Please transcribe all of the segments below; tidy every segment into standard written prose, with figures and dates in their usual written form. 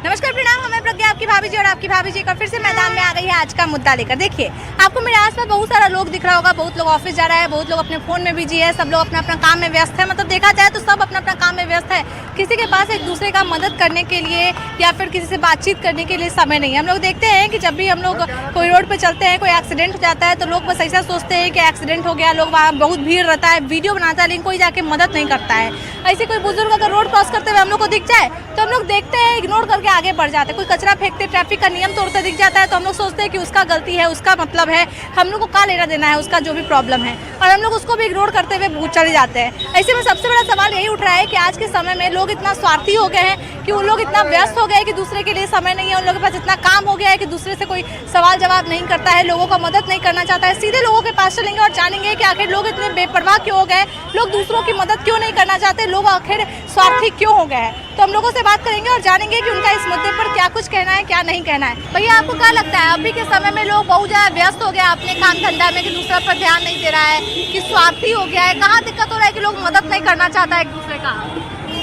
नमस्कार, प्रणाम। हमें प्रज्ञा, आपकी भाभी जी और आपकी भाभी जी का फिर से मैदान में आ गई है आज का मुद्दा लेकर। देखिए, आपको मेरे आसपास बहुत सारा लोग दिख रहा होगा। बहुत लोग ऑफिस जा रहा है, बहुत लोग अपने फोन में बिजी है, सब लोग अपना अपना काम में व्यस्त है। मतलब देखा जाए तो सब अपना अपना काम में व्यस्त है। किसी के पास एक दूसरे का मदद करने के लिए या फिर किसी से बातचीत करने के लिए समय नहीं है। हम लोग देखते हैं कि जब भी हम लोग कोई रोड पर चलते हैं, कोई एक्सीडेंट हो जाता है तो लोग बस ऐसा सोचते हैं कि एक्सीडेंट हो गया, लोग वहाँ बहुत भीड़ रहता है, वीडियो बनाता है, लेकिन कोई जाके मदद नहीं करता है। ऐसे कोई बुजुर्ग अगर रोड क्रॉस करते हुए हम लोग को दिख जाए तो हम लोग देखते हैं, इग्नोर करके आगे बढ़ जाते हैं। कोई कचरा फेंकते, ट्रैफिक का नियम तोड़ते दिख जाता है तो हम लोग सोचते हैं कि उसका गलती है, उसका मतलब है, हम लोग को क्या लेना देना है उसका जो भी प्रॉब्लम है, और हम लोग उसको भी इग्नोर करते हुए चले जाते हैं। ऐसे में सबसे बड़ा सवाल यही उठ रहा है कि आज के समय में लोग इतना स्वार्थी हो गए हैं कि उन लोग इतना व्यस्त हो गए कि दूसरे के लिए समय नहीं है। उन लोगों के पास इतना काम हो गया है कि दूसरे से कोई सवाल जवाब नहीं करता है, लोगों का मदद नहीं करना चाहता है। सीधे लोगों के पास चलेंगे और जानेंगे कि आखिर लोग इतने बेपरवाह क्यों हो गए, लोग दूसरों की मदद क्यों नहीं करना चाहते, लोग आखिर स्वार्थी क्यों हो गए हैं। तो हम लोगों से बात करेंगे और जानेंगे कि उनका इस मुद्दे पर क्या कुछ कहना है, क्या नहीं कहना है। भैया, आपको क्या लगता है अभी के समय में लोग बहुत ज़्यादा व्यस्त हो गया अपने काम धंधा में कि दूसरे पर ध्यान नहीं दे रहा है, कि स्वार्थी हो गया है? कहाँ दिक्कत हो रहा है कि लोग मदद नहीं करना चाहता है एक दूसरे का?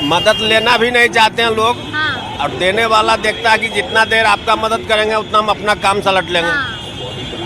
मदद लेना भी नहीं चाहते हैं लोग। हाँ। और देने वाला देखता है कि जितना देर आपका मदद करेंगे उतना हम अपना काम सलट लेंगे। हाँ।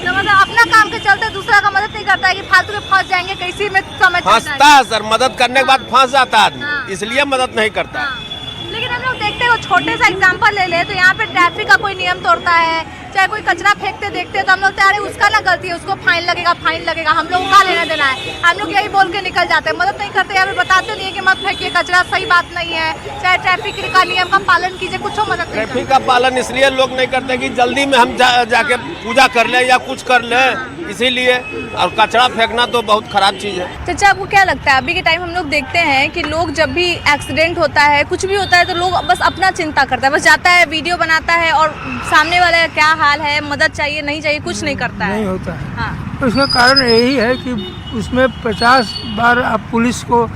तो मतलब अपना काम के चलते दूसरा का मदद नहीं करता है कि फालतू में फंस जाएंगे, कैसी में समझ फंसता है सर, मदद करने के बाद फंस जाता है आदमी, हाँ। इसलिए मदद नहीं करता। हाँ। लेकिन हम लोग देखते हैं, वो छोटे सा एग्जांपल ले ले तो यहाँ पे ट्रैफिक का कोई नियम तोड़ता है, चाहे कोई कचरा फेंकते देखते हैं तो हम लोग अरे उसका ना गलती है, उसको फाइन लगेगा, हम लोग का लेना देना है, हम लोग यही बोल के निकल जाते हैं, मदद नहीं करते या फिर बताते नहीं है कि मत फेंकिए कचरा, सही बात नहीं है, चाहे ट्रैफिक का नियम का पालन कीजिए, कुछ मदद नहीं करते। ट्रैफिक का पालन इसलिए लोग नहीं करते कि जल्दी में हम जाके पूजा कर ले या कुछ कर ले, इसीलिए। और कचरा फेंकना तो बहुत खराब चीज़ है। चाचा, आपको क्या लगता है अभी के टाइम हम लोग देखते हैं कि लोग जब भी एक्सीडेंट होता है, कुछ भी होता है तो लोग बस अपना चिंता करता है, बस जाता है, वीडियो बनाता है और सामने वाले का क्या हाल है, मदद चाहिए नहीं चाहिए, कुछ नहीं करता है। नहीं होता है। हाँ। उसका कारण यही है कि उसमें 50 बार आप पुलिस को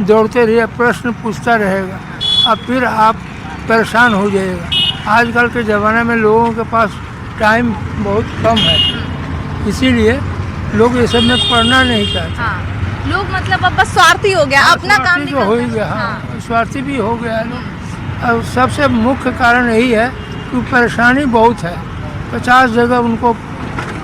दौड़ते रहिए, प्रश्न पूछता रहेगा, अब फिर आप परेशान हो जाएगा। आजकल के ज़माने में लोगों के पास टाइम बहुत कम है, इसीलिए लोग ये सब में पढ़ना नहीं चाहते। हाँ। लोग मतलब अब बस स्वार्थी हो गया, अपना काम स्वार्थी तो हो ही गया। हाँ, स्वार्थी भी हो गया लोग। और सबसे मुख्य कारण यही है कि परेशानी बहुत है, 50 जगह उनको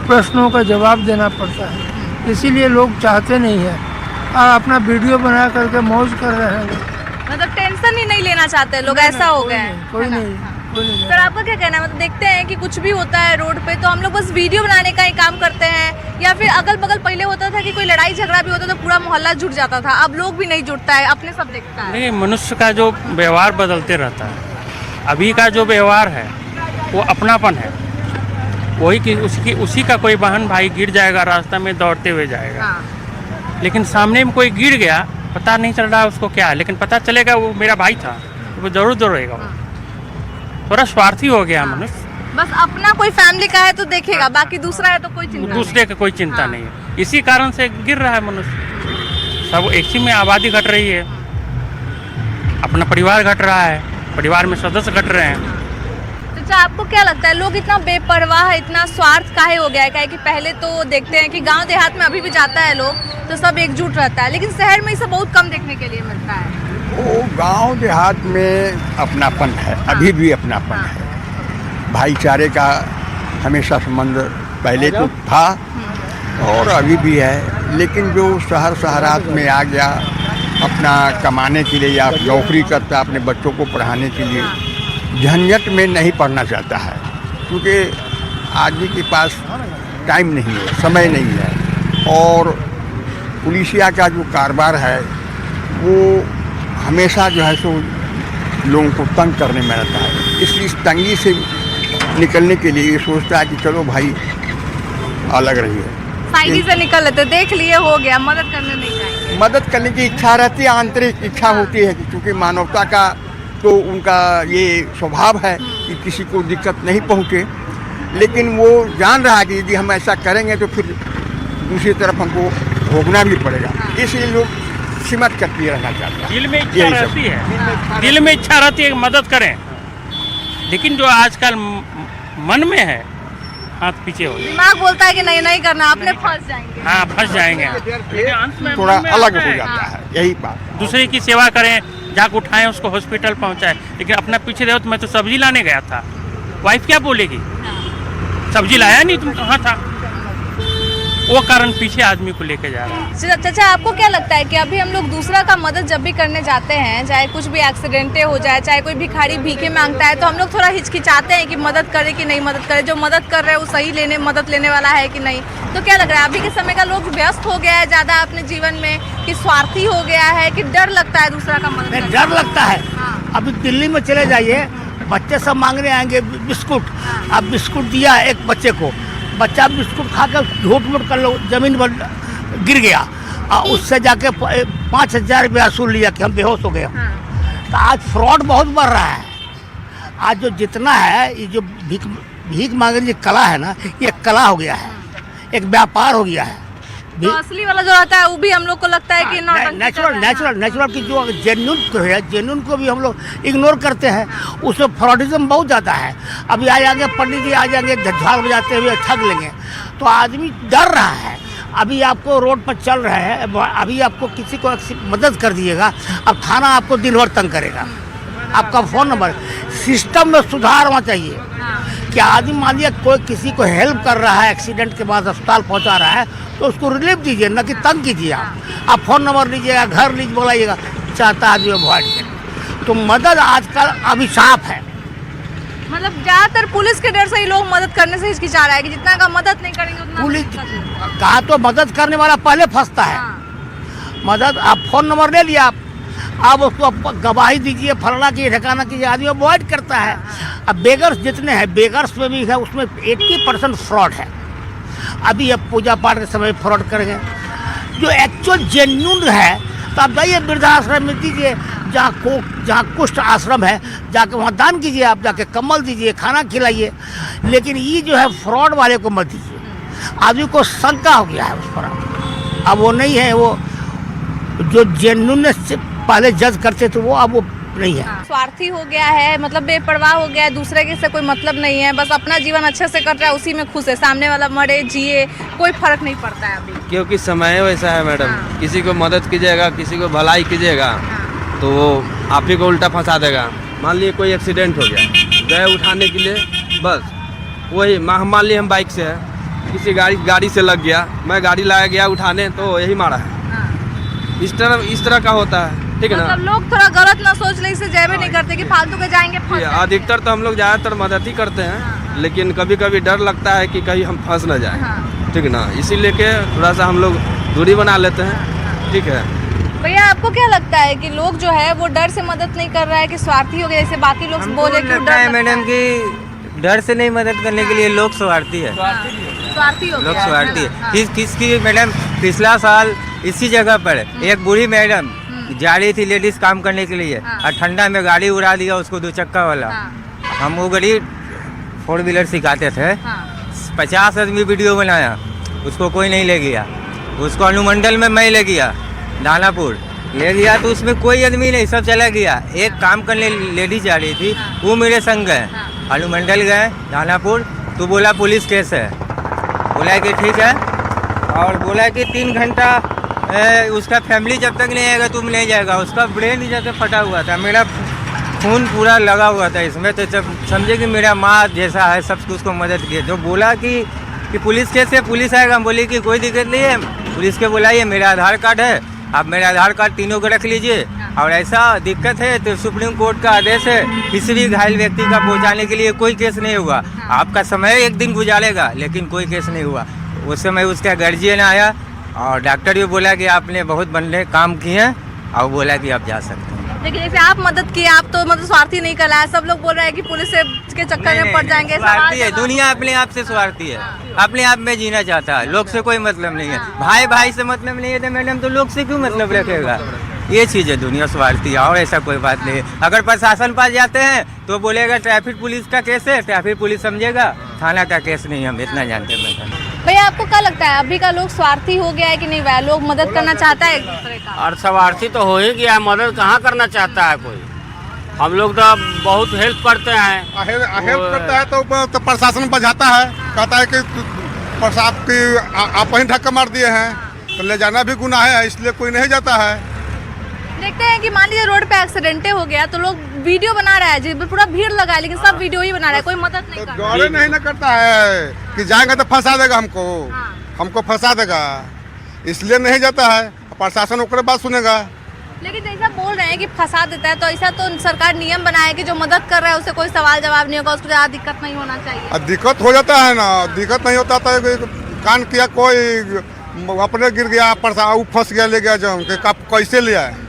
प्रश्नों का जवाब देना पड़ता है, इसीलिए लोग चाहते नहीं है और अपना वीडियो बना करके मौज कर रहे हैं। मतलब टेंशन ही नहीं लेना चाहते लोग, ऐसा हो गया है। कोई नहीं। सर, आपका क्या कहना है? मतलब देखते हैं कि कुछ भी होता है रोड पे तो हम लोग बस वीडियो बनाने का ही काम करते हैं, या फिर अगल बगल पहले होता था कि कोई लड़ाई झगड़ा भी होता तो पूरा मोहल्ला जुट जाता था, अब लोग भी नहीं जुटता है, अपने सब देखता है। नहीं, मनुष्य का जो व्यवहार बदलते रहता है। अभी का जो व्यवहार है वो अपनापन है, वही कि उसी का कोई बहन भाई गिर जाएगा, रास्ता में दौड़ते हुए जाएगा। हाँ। लेकिन सामने में कोई गिर गया, पता नहीं चल रहा उसको क्या है, लेकिन पता चलेगा वो मेरा भाई था, वो जरूर दौड़ेगा। वो थोड़ा स्वार्थी हो गया मनुष्य। बस अपना कोई फैमिली का है तो देखेगा, बाकी दूसरा है तो कोई चिंता दूसरे का कोई चिंता नहीं है, इसी कारण से गिर रहा है मनुष्य। सब एक ही में आबादी घट रही है, अपना परिवार घट रहा है, परिवार में सदस्य घट रहे हैं। अच्छा, आपको क्या लगता है लोग इतना बेपरवाह, इतना स्वार्थ काहे हो गया है? काहे कि पहले तो देखते हैं कि गांव देहात में अभी भी जाता है लोग तो सब एकजुट रहता है, लेकिन शहर में इसे बहुत कम देखने के लिए मिलता है। वो गांव देहात में अपनापन है, अभी भी अपनापन है, भाईचारे का हमेशा संबंध पहले तो था और अभी भी है। लेकिन जो शहरात में आ गया अपना कमाने के लिए या नौकरी करता, अपने बच्चों को पढ़ाने के लिए, झंझट में नहीं पढ़ना चाहता है, क्योंकि आदमी के पास टाइम नहीं है, समय नहीं है। और पुलिसिया का जो कारोबार है वो हमेशा जो है सो लोगों को तंग करने में रहता है, इसलिए इस तंगी से निकलने के लिए ये सोचता है कि चलो भाई अलग रहिए, साइडी से निकल लेते, देख लिए हो गया, मदद करने नहीं जाएंगे। मदद करने की इच्छा रहती है, आंतरिक इच्छा होती है, क्योंकि मानवता का तो उनका ये स्वभाव है कि किसी को दिक्कत नहीं पहुँचे। लेकिन वो जान रहा है कि यदि हम ऐसा करेंगे तो फिर दूसरी तरफ हमको भोगना भी पड़ेगा, इसलिए लोग सिमट करके रहना चाहते हैं। दिल में इच्छा रहती है, दिल में इच्छा रहती है कि मदद करें, लेकिन जो आजकल मन में है हाथ पीछे हो गया, दिमाग बोलता है कि नहीं नहीं करना, अपने फंस जाएंगे। हाँ, फंस जाएंगे। लेकिन अंत में थोड़ा मन में अलग आता हो है, जाता है, यही बात। दूसरे की सेवा करें, जाके उठाएं उसको हॉस्पिटल पहुंचाएं, लेकिन अपना पीछे रहो तो मैं तो सब्जी लाने गया था, वाइफ क्या बोलेगी, सब्जी लाया नहीं, तुम कहाँ था, वो कारण पीछे आदमी को लेके जा रहा है। चाचा आपको क्या लगता है कि अभी हम लोग दूसरा का मदद जब भी करने जाते हैं, चाहे कुछ भी एक्सीडेंटे हो जाए, चाहे कोई भिखारी भीखे मांगता है, तो हम लोग थोड़ा हिचकिचाते हैं कि मदद करे कि नहीं मदद करे, जो मदद कर रहे हैं वो सही मदद लेने वाला है कि नहीं। तो क्या लग रहा है अभी के समय का लोग व्यस्त हो गया है ज़्यादा अपने जीवन में, कि स्वार्थी हो गया है, कि डर लगता है दूसरा का मदद करने? डर लगता है। हाँ। अभी दिल्ली में चले जाइए, बच्चे सब मांगने आएंगे बिस्कुट। अब बिस्कुट दिया एक बच्चे को, बच्चा बिस्कुट खाकर झूठ मूठ कर लो जमीन पर गिर गया, और उससे जाके 5,000 रुपया वसूल लिया कि हम बेहोश हो गए। तो आज फ्रॉड बहुत बढ़ रहा है। आज जो जितना है ये जो भीख मांगने की कला है ना, ये कला हो गया है, एक व्यापार हो गया है। तो असली वाला जो रहता है वो भी हम लोग को लगता है कि नेचुरल की जो जेन्युइन को भी हम लोग इग्नोर करते हैं, उसमें फ्रॉडिज्म बहुत ज़्यादा है। अभी आ जाएंगे पंडित जी, आ जाएंगे झाड़ बजाते हुए ठग लेंगे, तो आदमी डर रहा है। अभी आपको रोड पर चल रहे हैं, अभी आपको किसी को मदद कर दिएगा, अब थाना आपको दिन भर तंग करेगा, आपका फ़ोन नंबर। सिस्टम में सुधार होना चाहिए कि आदमी मान लिया कोई किसी को हेल्प कर रहा है, एक्सीडेंट के बाद अस्पताल पहुंचा रहा है, तो उसको रिलीफ दीजिए, न कि तंग कीजिए। आप फ़ोन नंबर लीजिएगा, घर लीजिए, बोलाइएगा, चाहता आदमी अवॉइड करें। तो मदद आजकल अभिशाप है। मतलब ज़्यादातर पुलिस के डर से ही लोग मदद करने से हिचकिचा रहा है कि जितना का मदद नहीं करेंगे उतना पुलिस कहा तो मदद करने वाला पहले फंसता है। मदद आप फ़ोन नंबर ले लिया, आप उसको गवाही दीजिए, फलाना की ठिकाना कीजिए, आदमी अवॉइड करता है। अब बेगर्स जितने हैं, बेगर्स में भी है, उसमें 80% फ्रॉड है। अभी अब पूजा पाठ के समय फ्रॉड करेंगे, जो एक्चुअल जेन्युइन है। तो आप जाइए वृद्धाश्रम में दीजिए, जहाँ कुष्ठ आश्रम है, जाके वहाँ दान कीजिए, आप जाके कम्बल दीजिए, खाना खिलाइए। लेकिन ये जो है फ्रॉड वाले को मत दीजिए। आदमी को शंका हो गया है उस पर, अब वो नहीं है, वो जो जेन्युइन से पहले जज करते थे वो अब वो नहीं है। स्वार्थी हो गया है, मतलब बेपरवाह हो गया है, दूसरे के से कोई मतलब नहीं है, बस अपना जीवन अच्छे से कर रहा है, उसी में खुश है, सामने वाला मरे जिए कोई फर्क नहीं पड़ता है अभी, क्योंकि समय वैसा है मैडम। किसी को मदद कीजिएगा, किसी को भलाई कीजिएगा, तो वो आप ही को उल्टा फंसा देगा। मान लिए कोई एक्सीडेंट हो गया, गए उठाने के लिए, बस वही मान लिए हम बाइक से है, किसी गाड़ी से लग गया, मैं गाड़ी लाया गया उठाने, तो यही मारा है। इस तरह का होता है, ठीक है ना। मतलब लोग थोड़ा गलत ना सोच ले, इससे जय भी नहीं करते कि फालतू के जाएंगे फंस जाएंगे। अधिकतर तो हम लोग ज़्यादातर मदद ही करते हैं, लेकिन कभी कभी डर लगता है कि कहीं हम फंस ना जाए, ठीक है ना। इसीलिए के थोड़ा सा हम लोग दूरी बना लेते हैं, ठीक है। भैया आपको क्या लगता है कि लोग जो है वो डर से मदद नहीं कर रहा है कि स्वार्थी हो गया, जैसे बाकी लोग बोले कि लगता है मैडम कि डर से नहीं मदद करने के लिए लोग स्वार्थी है, स्वार्थी हो लोग गया स्वार्थी है। किसकी मैडम, पिछला साल इसी जगह पर एक बूढ़ी मैडम जा रही थी लेडीज काम करने के लिए, और ठंडा में गाड़ी उड़ा दिया उसको, 2 चक्का वाला। हम वो गाड़ी 4 व्हीलर सिखाते थे, 50 आदमी वीडियो बनाया, उसको कोई नहीं ले गया। उसको अनुमंडल में मैं ले गया, दानापुर ले गया, तो उसमें कोई आदमी नहीं, सब चला गया। एक काम करने लेडीज जा रही थी, वो मेरे संग गए, अनुमंडल गए दानापुर, तो बोला पुलिस केस है, बोला कि ठीक है, और बोला कि 3 घंटा उसका फैमिली जब तक नहीं आएगा तुम नहीं जाएगा। उसका ब्रेन ही जैसे फटा हुआ था, मेरा खून पूरा लगा हुआ था इसमें, तो जब समझे कि मेरा माँ जैसा है, सब उसको मदद किए। जो बोला कि पुलिस केस है, पुलिस आएगा, हम बोले कि कोई दिक्कत नहीं है, पुलिस के बुलाइए, मेरा आधार कार्ड है, आप मेरा आधार कार्ड तीनों को रख लीजिए, और ऐसा दिक्कत है तो सुप्रीम कोर्ट का आदेश है, किसी भी घायल व्यक्ति का पहुँचाने के लिए कोई केस नहीं हुआ। आपका समय 1 दिन गुजारेगा, लेकिन कोई केस नहीं हुआ। उस समय उसका गार्जियन आया, और डॉक्टर भी बोला कि आपने बहुत बड़े काम किए हैं, और बोला कि आप जा सकते हैं। लेकिन जैसे आप मदद किए, आप तो मतलब स्वार्थी नहीं कहलाया, सब लोग बोल रहे हैं कि पुलिस के चक्कर में पड़ जाएंगे। स्वार्थी है दुनिया, अपने आप से स्वार्थी है, अपने आप में जीना चाहता है, लोग से कोई मतलब नहीं है। भाई भाई से मतलब नहीं है तो मैडम तो लोग से क्यों मतलब रखेगा। ये चीज़ है, दुनिया स्वार्थी है, और ऐसा कोई बात नहीं है। अगर प्रशासन पास जाते हैं तो बोलेगा ट्रैफिक पुलिस का केस है, ट्रैफिक पुलिस समझेगा, थाना का केस नहीं, हम इतना जानते हैं मैडम। भैया आपको क्या लगता है अभी का लोग स्वार्थी हो गया है कि नहीं भैया, लोग मदद करना चाहता है एक दूसरे का? और स्वार्थी तो हो ही गया है, मदद कहाँ करना चाहता है कोई। हम लोग तो बहुत हेल्प करते हैं, हेल्प करता है तो प्रशासन बजाता है, कहता है कि प्रसाद की आप ही धक्का मार दिए हैं, तो ले जाना भी गुनाह है, इसलिए कोई नहीं जाता है। देखते हैं कि मान लीजिए रोड पे एक्सीडेंट हो गया तो लोग वीडियो बना रहा है, जिस पूरा भीड़ लगा है, लेकिन सब वीडियो ही बना रहा है, कोई मदद नहीं कर रहा है। गौरे नहीं ना करता है कि जाएंगे तो फंसा देगा हमको, हमको फंसा देगा, इसलिए नहीं जाता है। प्रशासन उसके बात सुनेगा। लेकिन जैसा बोल रहे हैं कि फंसा देता है, तो ऐसा तो सरकार नियम बनाए कि जो मदद कर रहा है उसे कोई सवाल जवाब नहीं होगा, उसको ज़्यादा दिक्कत नहीं होना चाहिए। दिक्कत हो जाता है ना, दिक्कत नहीं होता तो कान किया कोई अपने गिर गया, फंस गया, ले गया जो कैसे लिया है।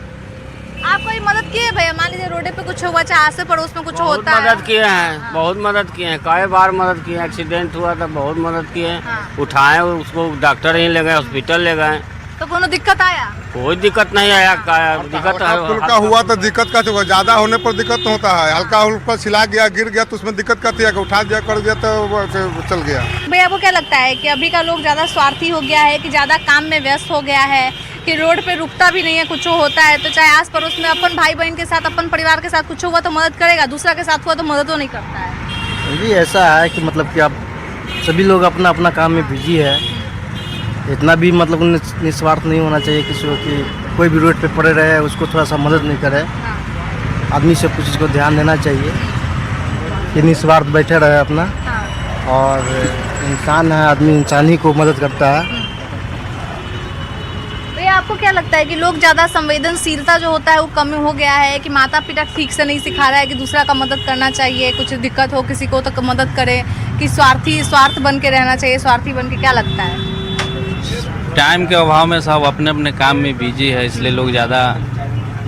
आप कोई मदद किए भैया? मान लीजिए रोडे पे कुछ हुआ, चाहे आस पड़ोस में कुछ होता है। मदद किए हैं, बहुत मदद किए हैं, कई बार मदद किए हैं। एक्सीडेंट हुआ तो बहुत मदद किए हैं, उठाए उसको, डॉक्टर ही ले गए, हॉस्पिटल ले गए। तो कोनो दिक्कत आया? कोई दिक्कत नहीं आया। दिक्कत हल्का हुआ तो दिक्कत का होगा, ज्यादा होने पर दिक्कत तो होता है। हल्का हल्का छिला गया, गिर गया तो उसमें दिक्कत करती है, उठा दिया, कर दिया तो चल गया। भैया आपको क्या लगता है कि अभी का लोग ज़्यादा स्वार्थी हो गया है, कि ज़्यादा काम में व्यस्त हो गया है, कि रोड पे रुकता भी नहीं है, कुछ होता है तो चाहे आस पड़ोस में अपन भाई बहन के साथ, अपन परिवार के साथ कुछ हुआ तो मदद करेगा, दूसरा के साथ हुआ तो मदद नहीं करता है? जी ऐसा है कि मतलब कि आप सभी लोग अपना अपना काम में बिजी है, इतना भी मतलब निस्वार्थ नहीं होना चाहिए किसी को कि कोई भी रोड पे पड़े रहे उसको थोड़ा सा मदद नहीं करे। आदमी सब कुछ को ध्यान देना चाहिए कि निस्वार्थ बैठे रहे अपना, और इंसान है, आदमी इंसान ही को मदद करता है। भैया आपको क्या लगता है कि लोग ज़्यादा संवेदनशीलता जो होता है वो कम हो गया है, कि माता पिता ठीक से नहीं सिखा रहा है कि दूसरा का मदद करना चाहिए, कुछ दिक्कत हो किसी को तो मदद करे, कि स्वार्थ बन के रहना चाहिए, स्वार्थी बन के? क्या लगता है? टाइम के अभाव में सब अपने अपने काम में बिजी है, इसलिए लोग ज़्यादा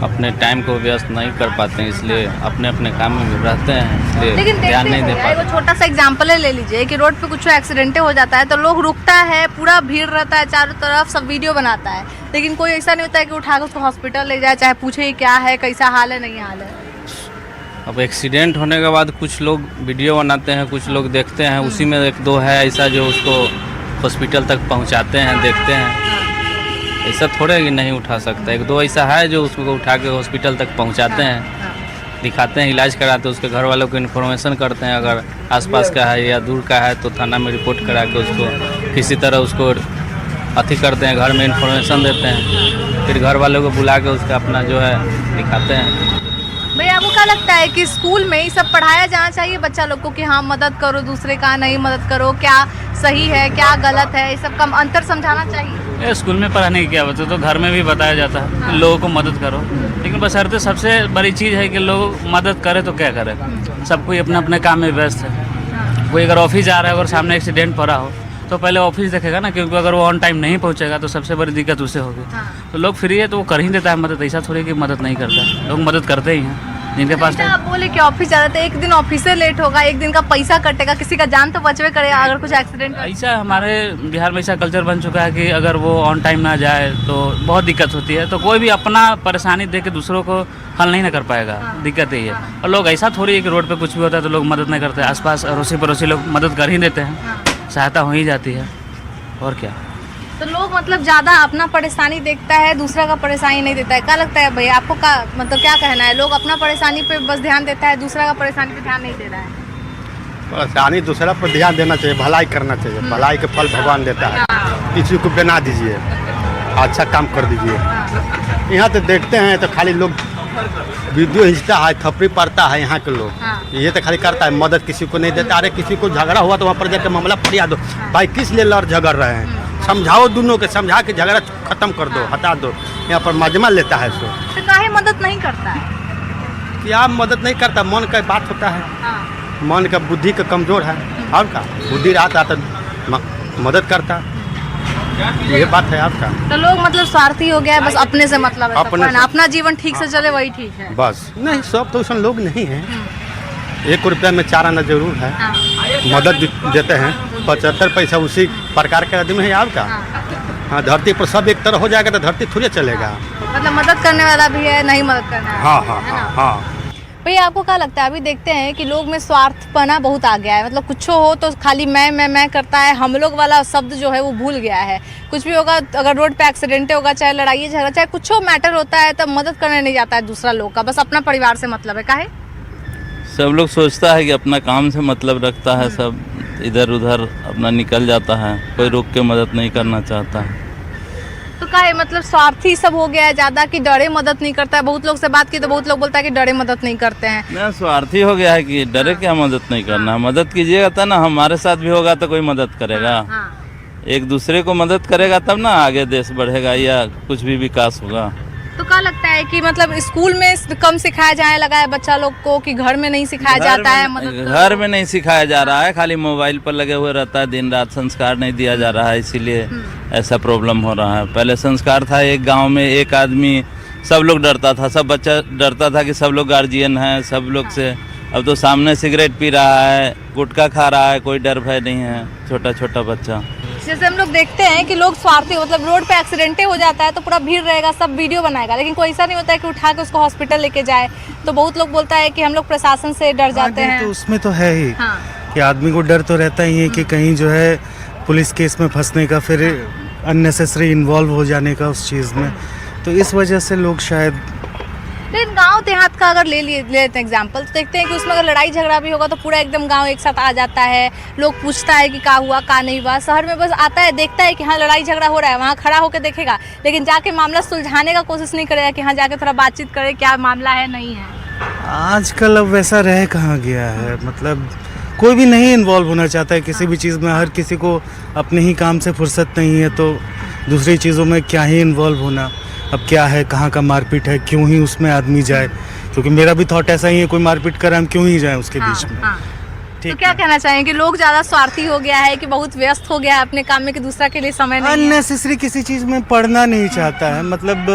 अपने टाइम को व्यस्त नहीं कर पाते हैं, इसलिए अपने अपने काम में रहते हैं, इसलिए लेकिन ध्यान नहीं दे पाते। वो छोटा सा एग्जांपल ले लीजिए कि रोड पे कुछ एक्सीडेंट हो जाता है तो लोग रुकता है, पूरा भीड़ रहता है चारों तरफ, सब वीडियो बनाता है, लेकिन कोई ऐसा नहीं होता है कि उठाकर उसको हॉस्पिटल ले जाए, चाहे पूछे क्या है, कैसा हाल है, नहीं हाल है। अब एक्सीडेंट होने के बाद कुछ लोग वीडियो बनाते हैं, कुछ लोग देखते हैं, उसी में एक दो है ऐसा जो उसको हॉस्पिटल तक पहुंचाते हैं, देखते हैं। ऐसा थोड़े कि नहीं उठा सकता, एक दो ऐसा है जो उसको उठा के हॉस्पिटल तक पहुंचाते हैं, दिखाते हैं, इलाज कराते हैं, उसके घर वालों को इन्फॉर्मेशन करते हैं, अगर आसपास का है या दूर का है तो थाना में रिपोर्ट करा के उसको किसी तरह उसको अथी करते हैं, घर में इन्फॉर्मेशन देते हैं, फिर घर वालों को बुला के उसका अपना जो है दिखाते हैं। भैया आपको क्या लगता है कि स्कूल में ये सब पढ़ाया जाना चाहिए बच्चा लोग को कि हाँ मदद करो दूसरे का, नहीं मदद करो, क्या सही है क्या गलत है, ये सब का अंतर समझाना चाहिए? स्कूल में पढ़ाने की क्या बात है, तो घर में भी बताया जाता है कि लोगों को मदद करो, लेकिन बशर्ते सबसे बड़ी चीज़ है कि लोग मदद करे तो क्या करे, सब कोई अपने अपने काम में व्यस्त है। कोई अगर ऑफिस जा रहा है, अगर सामने एक्सीडेंट पड़ा हो तो पहले ऑफिस देखेगा ना, क्योंकि अगर वो ऑन टाइम नहीं पहुंचेगा तो सबसे बड़ी दिक्कत उसे होगी। तो लोग फ्री है तो वो कर ही देता है मदद, ऐसा थोड़ी कि मदद नहीं करता, लोग मदद करते ही हैं जिनके पास। आप बोले कि ऑफिस जा रहे थे, एक दिन ऑफिस से लेट होगा, एक दिन का पैसा कटेगा, किसी का जान तो बचवे करेगा अगर कुछ एक्सीडेंट। ऐसा हमारे बिहार में ऐसा कल्चर बन चुका है कि अगर वो ऑन टाइम ना जाए तो बहुत दिक्कत होती है, तो कोई भी अपना परेशानी देख के दूसरों को हल नहीं ना कर पाएगा, दिक्कत यही है। और लोग ऐसा थोड़ी है कि रोड पे कुछ भी होता है तो लोग मदद नहीं करते, आसपास अड़ोसी पड़ोसी लोग मदद कर ही देते हैं, सहायता हो ही जाती है, और क्या। तो लोग मतलब ज़्यादा अपना परेशानी देखता है, दूसरा का परेशानी नहीं देता है। क्या लगता है भैया आपको, का मतलब क्या कहना है, लोग अपना परेशानी पे बस ध्यान देता है, दूसरा का परेशानी पे ध्यान नहीं दे रहा है? परेशानी दूसरा पर ध्यान देना चाहिए, भलाई करना चाहिए, भलाई के फल भगवान देता है। किसी को बना दीजिए, अच्छा काम कर दीजिए। यहाँ तो देखते हैं तो खाली लोग वीडियो खींचता है, थपड़ी पड़ता है यहाँ के लोग, ये तो खाली करता है, मदद किसी को नहीं देता। अरे किसी को झगड़ा हुआ तो वहाँ पर जाकर मामला फरिया दो, भाई किस लिए लड़ झगड़ रहे हैं, समझाओ दोनों के, समझा के झगड़ा खत्म कर दो, हटा दो। यहाँ पर मजमा लेता है सो, तो काहे मदद नहीं करता है? क्या मदद नहीं करता, मन का बात होता है, मन का बुद्धि का कमजोर है, और का बुद्धि रहता तो मदद करता, ये बात है आपका। तो लोग मतलब स्वार्थी हो गया है, बस अपने से मतलब है, अपना जीवन ठीक से चले वही ठीक है बस। नहीं, सब तो ऐसा लोग नहीं हैं, 1 रुपया में 4 आना जरूर है, मदद देते हैं, 75 पैसा उसी प्रकार के आदमी है आपका। हाँ, धरती पर सब एक तरह हो जाएगा तो धरती थोड़ी चलेगा, मतलब मदद करने वाला भी है, नहीं मदद करने वाला। हाँ हाँ हाँ हाँ। भैया आपको क्या लगता है, अभी देखते हैं कि लोग में स्वार्थपना बहुत आ गया है, मतलब कुछ हो तो खाली मैं करता है, हम लोग वाला शब्द जो है वो भूल गया है। कुछ भी होगा, अगर रोड पे एक्सीडेंट होगा, चाहे लड़ाई झगड़ा, चाहे कुछ मैटर होता है तब मदद करने नहीं जाता है दूसरा लोग का, बस अपना परिवार से मतलब है। काहे? सब लोग सोचता है कि अपना काम से मतलब रखता है, सब इधर उधर अपना निकल जाता है, कोई रुक के मदद नहीं करना चाहता है। तो क्या है मतलब स्वार्थी सब हो गया है ज़्यादा कि डरे मदद नहीं करता है? बहुत लोग से बात की तो बहुत लोग बोलता है कि डरे मदद नहीं करते हैं। ना स्वार्थी हो गया है कि डरे क्या मदद नहीं करना, मदद कीजिएगा तब ना, हमारे साथ भी होगा तो कोई मदद करेगा, एक दूसरे को मदद करेगा तब ना आगे देश बढ़ेगा या कुछ भी विकास होगा। तो क्या लगता है कि मतलब स्कूल में कम सिखाया जाए लगा है बच्चा लोग को कि घर में नहीं सिखाया जाता है मदद? घर में नहीं सिखाया जा रहा है, खाली मोबाइल पर लगे हुए रहता है, दिन रात संस्कार नहीं दिया जा रहा है, इसीलिए ऐसा प्रॉब्लम हो रहा है। पहले संस्कार था, एक गांव में एक आदमी, सब लोग डरता था, सब बच्चा डरता था कि सब लोग गार्जियन हैं सब लोग से। अब तो सामने सिगरेट पी रहा है, गुटखा खा रहा है, कोई डर भय नहीं है, छोटा छोटा बच्चा। जैसे हम लोग देखते हैं कि लोग स्वार्थी मतलब रोड पे एक्सीडेंट हो जाता है तो पूरा भीड़ रहेगा, सब वीडियो बनाएगा, लेकिन कोई ऐसा नहीं होता है कि उठा के उसको हॉस्पिटल लेके जाए। तो बहुत लोग बोलता है कि हम लोग प्रशासन से डर जाते हैं। तो उसमें तो है ही हाँ। कि आदमी को डर तो रहता ही है कि कहीं जो है पुलिस केस में फंसने का, फिर अननेसेसरी इन्वॉल्व हो जाने का उस चीज़ में, तो इस वजह से लोग शायद। लेकिन गांव देहात का अगर लेते हैं एग्जाम्पल तो देखते हैं कि उसमें अगर लड़ाई झगड़ा भी होगा तो पूरा एकदम गांव एक साथ आ जाता है, लोग पूछता है कि क्या हुआ क्या नहीं हुआ। शहर में बस आता है, देखता है कि हाँ लड़ाई झगड़ा हो रहा है, वहाँ खड़ा होकर देखेगा, लेकिन जाके मामला सुलझाने का कोशिश नहीं करेगा कि हाँ जाके थोड़ा बातचीत करे क्या मामला है नहीं है। आजकल अब वैसा रह कहाँ गया है, मतलब कोई भी नहीं इन्वॉल्व होना चाहता है किसी भी चीज़ में, हर किसी को अपने ही काम से फुर्सत नहीं है, तो दूसरी चीज़ों में क्या ही इन्वॉल्व होना। अब क्या है, कहाँ का मारपीट है, क्यों ही उसमें आदमी जाए, क्योंकि मेरा भी थॉट ऐसा ही है, कोई मारपीट करे हम क्यों ही जाए उसके बीच में। तो क्या कहना चाहेंगे कि लोग ज़्यादा स्वार्थी हो गया है कि बहुत व्यस्त हो गया है अपने काम में कि दूसरा के लिए समय नहीं है? अननेसेसरी किसी चीज़ में पढ़ना नहीं चाहता है, मतलब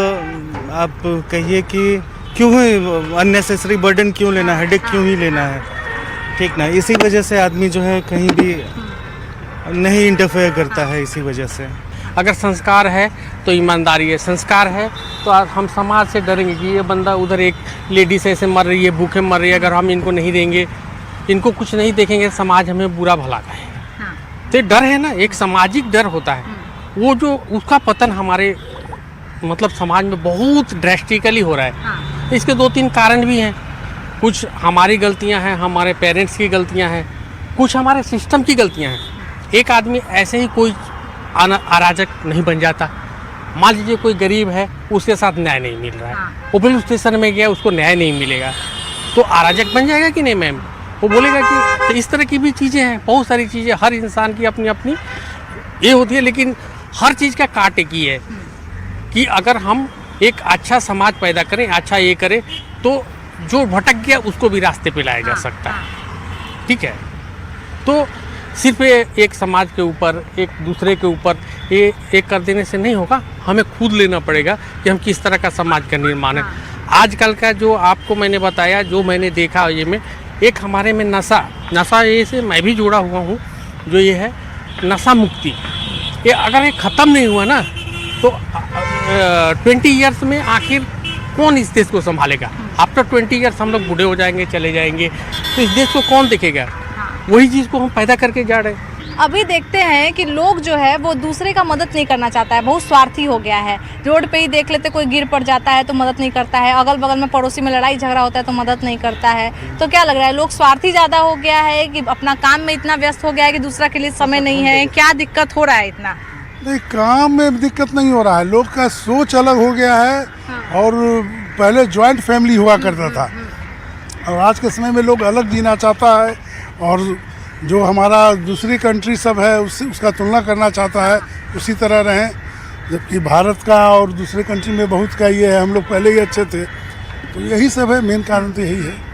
आप कहिए कि क्यों ही अननेसेसरी बर्डन क्यों लेना, हेडेक क्यों ही लेना है, ठीक ना। इसी वजह से आदमी जो है कहीं भी नहीं इंटरफेयर करता है, इसी वजह से। अगर संस्कार है तो ईमानदारी है, संस्कार है तो हम समाज से डरेंगे कि ये बंदा उधर एक लेडीज ऐसे मर रही है, भूखे मर रही है, अगर हम इनको नहीं देंगे, इनको कुछ नहीं देखेंगे, समाज हमें बुरा भला कहे। तो डर है ना, एक सामाजिक डर होता है, वो जो उसका पतन हमारे मतलब समाज में बहुत ड्रेस्टिकली हो रहा है। इसके 2-3 कारण भी हैं, कुछ हमारी गलतियां हैं, हमारे पेरेंट्स की गलतियां हैं, कुछ हमारे सिस्टम की गलतियां हैं। एक आदमी ऐसे ही कोई अराजक नहीं बन जाता। मान लीजिए कोई गरीब है, उसके साथ न्याय नहीं मिल रहा है, वो पुलिस स्टेशन में गया, उसको न्याय नहीं मिलेगा, तो अराजक बन जाएगा कि नहीं मैम? वो बोलेगा कि तो इस तरह की भी चीज़ें हैं, बहुत सारी चीज़ें, हर इंसान की अपनी अपनी ये होती है, लेकिन हर चीज़ का काट एक ही है कि अगर हम एक अच्छा समाज पैदा करें, अच्छा ये करें, तो जो भटक गया उसको भी रास्ते पे लाया जा सकता है, ठीक है। तो सिर्फ एक समाज के ऊपर, एक दूसरे के ऊपर ये एक कर देने से नहीं होगा, हमें खुद लेना पड़ेगा कि हम किस तरह का समाज का निर्माण है। आजकल का जो आपको मैंने बताया, जो मैंने देखा ये में, एक हमारे में नशा ये से मैं भी जुड़ा हुआ हूँ, जो ये है नशा मुक्ति, ये अगर ये ख़त्म नहीं हुआ ना तो 20 ईयर्स में आखिर कौन इस देश को संभालेगा? आफ्टर 20 ईयर्स हम लोग बूढ़े हो जाएंगे, चले जाएंगे, तो इस देश को कौन देखेगा? वही चीज़ को हम पैदा करके जा रहे हैं। अभी देखते हैं कि लोग जो है वो दूसरे का मदद नहीं करना चाहता है, बहुत स्वार्थी हो गया है। रोड पे ही देख लेते कोई गिर पड़ जाता है तो मदद नहीं करता है, अगल बगल में पड़ोसी में लड़ाई झगड़ा होता है तो मदद नहीं करता है। तो क्या लग रहा है, लोग स्वार्थी ज़्यादा हो गया है कि अपना काम में इतना व्यस्त हो गया है कि दूसरा के लिए समय नहीं है? क्या दिक्कत हो रहा है इतना? नहीं, काम में दिक्कत नहीं हो रहा है, लोग का सोच अलग हो गया है। और पहले जॉइंट फैमिली हुआ करता था, और आज के समय में लोग अलग जीना चाहता है, और जो हमारा दूसरी कंट्री सब है उसका तुलना करना चाहता है, उसी तरह रहें। जबकि भारत का और दूसरे कंट्री में बहुत का ये है, हम लोग पहले ही अच्छे थे, तो यही सब है, मेन कारण तो यही है।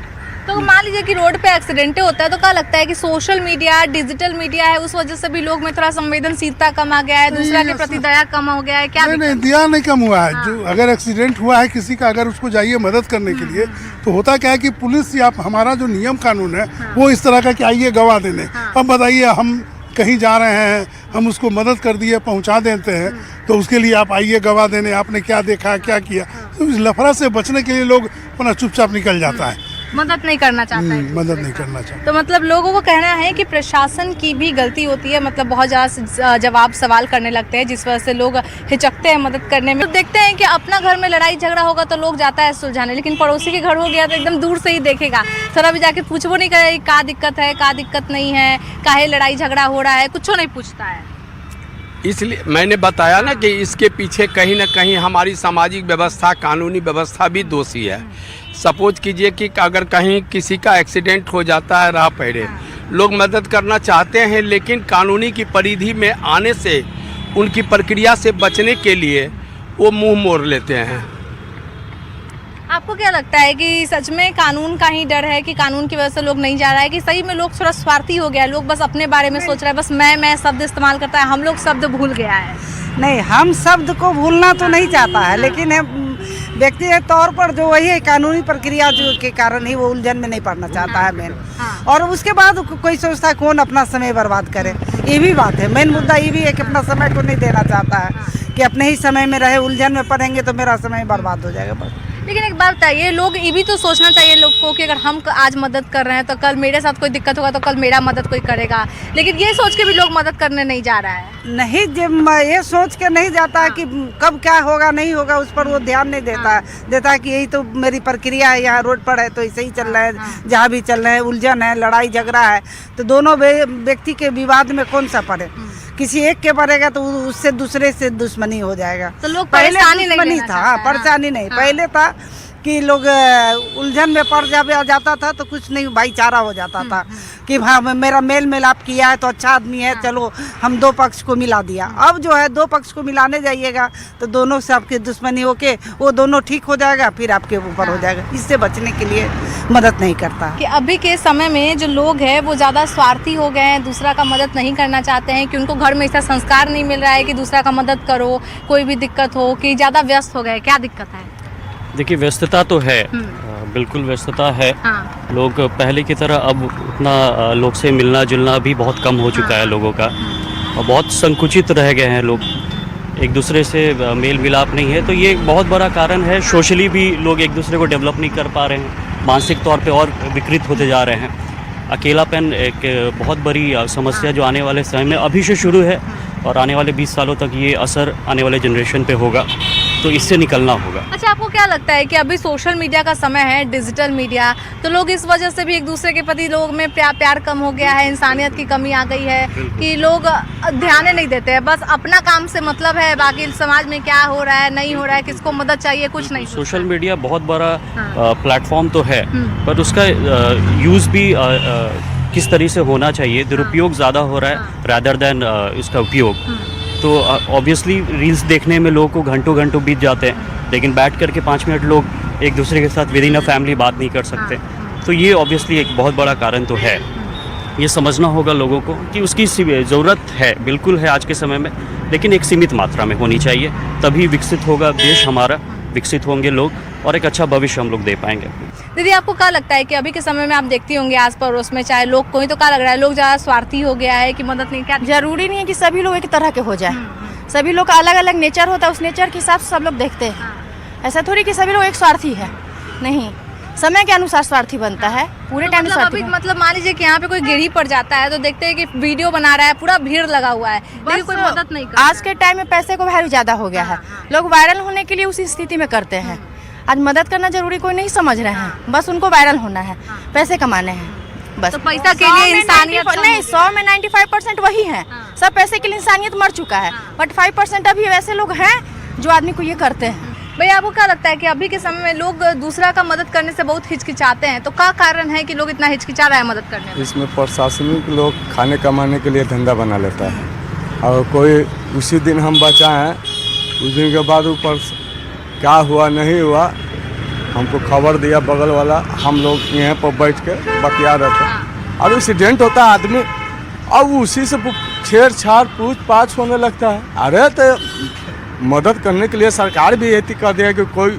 तो मान लीजिए कि रोड पे एक्सीडेंट होता है तो क्या लगता है कि सोशल मीडिया, डिजिटल मीडिया है, उस वजह से भी लोग में थोड़ा संवेदनशीलता कम आ गया है, दूसरा के प्रति दया कम हो गया है? क्या नहीं, दया नहीं कम हुआ है। जो अगर एक्सीडेंट हुआ है किसी का, अगर उसको जाइए मदद करने के लिए, तो होता क्या है कि पुलिस या हमारा जो नियम कानून है वो इस तरह का कि आइए गवाह देने। अब बताइए, हम कहीं जा रहे हैं, हम उसको मदद कर दिए, पहुंचा देते हैं, तो उसके लिए आप आइए गवाह देने, आपने क्या देखा, क्या किया। तो इस लफड़ा से बचने के लिए लोग अपना चुपचाप निकल जाता है, मदद नहीं करना चाहता है। मदद नहीं करना चाहता। तो मतलब लोगों को कहना है कि प्रशासन की भी गलती होती है, मतलब बहुत ज़्यादा जवाब सवाल करने लगते हैं, जिस वजह से लोग हिचकते हैं मदद करने में। तो देखते हैं कि अपना घर में लड़ाई झगड़ा होगा तो लोग जाता है सुलझाने, लेकिन पड़ोसी के घर हो गया तो एकदम दूर से ही देखेगा, थोड़ा भी जाके पूछबो नहीं करेगा क्या दिक्कत है, क्या दिक्कत नहीं है, काहे लड़ाई झगड़ा हो रहा है, कुछ नहीं पूछता है। इसलिए मैंने बताया ना कि इसके पीछे कहीं ना कहीं हमारी सामाजिक व्यवस्था, कानूनी व्यवस्था भी दोषी है। सपोज कीजिए कि अगर कहीं किसी का एक्सीडेंट हो जाता है राह पैरे, लोग मदद करना चाहते हैं, लेकिन कानूनी की परिधि में आने से, उनकी प्रक्रिया से बचने के लिए वो मुंह मोड़ लेते हैं। आपको क्या लगता है कि सच में कानून का ही डर है कि कानून की वजह से लोग नहीं जा रहा है, कि सही में लोग थोड़ा स्वार्थी हो गया है, लोग बस अपने बारे में सोच रहे हैं, बस मैं शब्द इस्तेमाल करता है, हम लोग शब्द भूल गया है? नहीं, हम शब्द को भूलना तो नहीं चाहता है, लेकिन व्यक्तिगत तौर पर जो वही है कानूनी प्रक्रिया जो के कारण ही वो उलझन में नहीं पड़ना चाहता है मेन। और उसके बाद कोई सोचता है कौन अपना समय बर्बाद करे, ये भी बात है। मेन मुद्दा ये भी है कि अपना समय को नहीं देना चाहता है कि अपने ही समय में रहे, उलझन में पड़ेंगे तो मेरा समय बर्बाद हो जाएगा बस। लेकिन एक बात बताइए, लोग ये भी तो सोचना चाहिए लोग को कि अगर हम आज मदद कर रहे हैं तो कल मेरे साथ कोई दिक्कत होगा तो कल मेरा मदद कोई करेगा, लेकिन ये सोच के भी लोग मदद करने नहीं जा रहा है। नहीं, जब ये सोच के नहीं जाता है कि कब क्या होगा नहीं होगा, उस पर वो ध्यान नहीं देता है कि यही तो मेरी प्रक्रिया है, यहाँ रोड पर है तो ऐसे ही चल रहा है, जहाँ भी चल रहे हैं उलझन है, लड़ाई झगड़ा है, तो दोनों व्यक्ति के विवाद में कौन सा पड़े? किसी एक के पड़ेगा तो उससे दूसरे से दुश्मनी हो जाएगा। तो लोग पहले परेशानी दुश्मनी था, परेशानी नहीं, पहले था कि लोग उलझन में पड़ जाता था तो कुछ नहीं, भाईचारा हो जाता था कि हाँ मेरा मेल मिलाप किया है तो अच्छा आदमी है, चलो हम दो पक्ष को मिला दिया। अब जो है दो पक्ष को मिलाने जाइएगा तो दोनों से आपकी दुश्मनी होके वो दोनों ठीक हो जाएगा, फिर आपके ऊपर हो जाएगा। इससे बचने के लिए मदद नहीं करता। कि अभी के समय में जो लोग हैं वो ज़्यादा स्वार्थी हो गए हैं, दूसरा का मदद नहीं करना चाहते हैं कि उनको घर में ऐसा संस्कार नहीं मिल रहा है कि दूसरा का मदद करो, कोई भी दिक्कत हो, कि ज़्यादा व्यस्त हो गए। क्या दिक्कत है? देखिए, व्यस्तता तो है, बिल्कुल व्यस्तता है। लोग पहले की तरह अब उतना लोग से मिलना जुलना भी बहुत कम हो चुका है लोगों का, और बहुत संकुचित रह गए हैं लोग, एक दूसरे से मेल मिलाप नहीं है। तो ये एक बहुत बड़ा कारण है। सोशली भी लोग एक दूसरे को डेवलप नहीं कर पा रहे हैं, मानसिक तौर पे और विकृत होते जा रहे हैं। अकेलापन एक बहुत बड़ी समस्या जो आने वाले समय में अभी से शुरू है और आने वाले 20 सालों तक ये असर आने वाले जनरेशन पे होगा, तो इससे निकलना होगा। अच्छा, आपको क्या लगता है कि अभी सोशल मीडिया का समय है, डिजिटल मीडिया, तो लोग इस वजह से भी एक दूसरे के प्रति लोग में प्यार कम हो गया है, इंसानियत की कमी आ गई है कि लोग ध्यान नहीं देते हैं, बस अपना काम से मतलब है, बाकी समाज में क्या हो रहा है नहीं हो रहा है, किसको मदद चाहिए, कुछ नहीं। सोशल मीडिया बहुत बड़ा प्लेटफॉर्म तो है, पर उसका यूज़ भी किस तरह से होना चाहिए, दुरुपयोग ज़्यादा हो रहा है रादर देन इसका उपयोग। तो ऑब्वियसली रील्स देखने में लोगों को घंटों बीत जाते हैं, लेकिन बैठ करके 5 मिनट लोग एक दूसरे के साथ विद इन अ फैमिली बात नहीं कर सकते। तो ये ऑब्वियसली एक बहुत बड़ा कारण तो है। ये समझना होगा लोगों को कि उसकी ज़रूरत है, बिल्कुल है आज के समय में, लेकिन एक सीमित मात्रा में होनी चाहिए, तभी विकसित होगा देश हमारा, विकसित होंगे लोग और एक अच्छा भविष्य हम लोग दे पाएंगे। दीदी, आपको क्या लगता है कि अभी के समय में आप देखती होंगे आस पड़ोस में, चाहे लोग कोई, तो क्या लग रहा है लोग ज़्यादा स्वार्थी हो गया है कि मदद नहीं? क्या जरूरी नहीं है कि सभी लोग एक तरह के हो जाए, सभी लोग का अलग अलग नेचर होता है, उस नेचर के हिसाब से सब लोग देखते हैं। ऐसा थोड़ी कि सभी लोग एक स्वार्थी है, नहीं, समय के अनुसार स्वार्थी बनता है, पूरे टाइम मतलब अभी मतलब मान लीजिए कि यहाँ पे कोई गिरी पड़ जाता है तो देखते हैं कि वीडियो बना रहा है, पूरा भीड़ लगा हुआ है, लेकिन कोई मदद नहीं करता। आज के टाइम में पैसे को वैल्यू ज़्यादा हो गया है, लोग वायरल होने के लिए उसी स्थिति में करते हैं। आज मदद करना जरूरी कोई नहीं समझ रहे हैं, बस उनको वायरल होना है, पैसे कमाने हैं बस। तो पैसा के लिए इंसानियत नहीं, 100 में 95% वही है, सब पैसे के लिए इंसानियत मर चुका है, बट 5% अभी वैसे लोग हैं जो आदमी को ये करते हैं। भैया, आपको क्या लगता है कि अभी के समय में लोग दूसरा का मदद करने से बहुत हिचकिचाते हैं, तो क्या कारण है कि लोग इतना हिचकिचा रहा है मदद करने में? इसमें प्रशासनिक लोग खाने कमाने के लिए धंधा बना लेता है, और कोई उसी दिन हम बचाएं, उस दिन के बाद ऊपर क्या हुआ नहीं हुआ हमको खबर दिया बगल वाला, हम लोग यहाँ पर बैठ के बतिया रहे थे, और एक्सीडेंट होता है आदमी, अब उसी से छेड़छाड़ पूछताछ होने लगता है। अरे तो मदद करने के लिए सरकार भी यही कर दिया कि कोई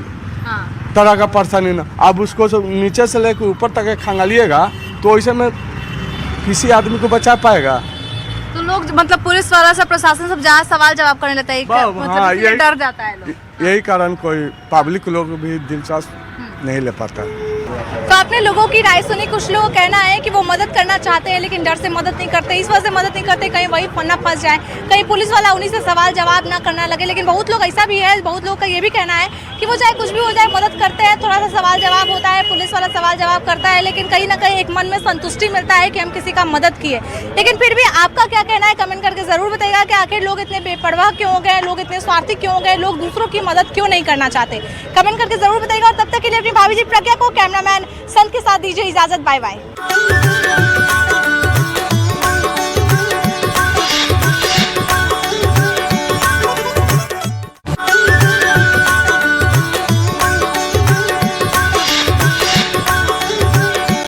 तरह का परेशानी ना, अब उसको नीचे से लेकर ऊपर तक खंगालिएगा तो ऐसे में किसी आदमी को बचा पाएगा? तो लोग मतलब पुलिस वाला से, प्रशासन सब जहाँ सवाल जवाब करने लगता है, मतलब इसलिए डर जाता है लोग। यही कारण कोई पब्लिक लोग भी दिलचस्प नहीं ले पाता। तो आपने लोगों की राय सुनी। कुछ लोगों का कहना है कि वो मदद करना चाहते हैं लेकिन डर से मदद नहीं करते, इस वजह से मदद नहीं करते, कहीं वही फन्ना फंस जाए, कहीं पुलिस वाला उन्हीं से सवाल जवाब ना करना लगे। लेकिन बहुत लोग ऐसा भी है, बहुत लोग का ये भी कहना है कि वो चाहे कुछ भी हो जाए मदद करते हैं, थोड़ा सा सवाल जवाब होता है, पुलिस वाला सवाल जवाब करता है, लेकिन कहीं ना कहीं एक मन में संतुष्टि मिलता है कि हम किसी का मदद किए। लेकिन फिर भी आपका क्या कहना है, कमेंट करके जरूर बताइएगा कि आखिर लोग इतने बेपरवाह क्यों हो गए, लोग इतने स्वार्थी क्यों हो गए, लोग दूसरों की मदद क्यों नहीं करना चाहते। कमेंट करके जरूर बताइएगा। और तब तक के लिए अपनी भाभी जी प्रज्ञा को, कैमरामैन संत के साथ दीजिए इजाजत। Bye bye.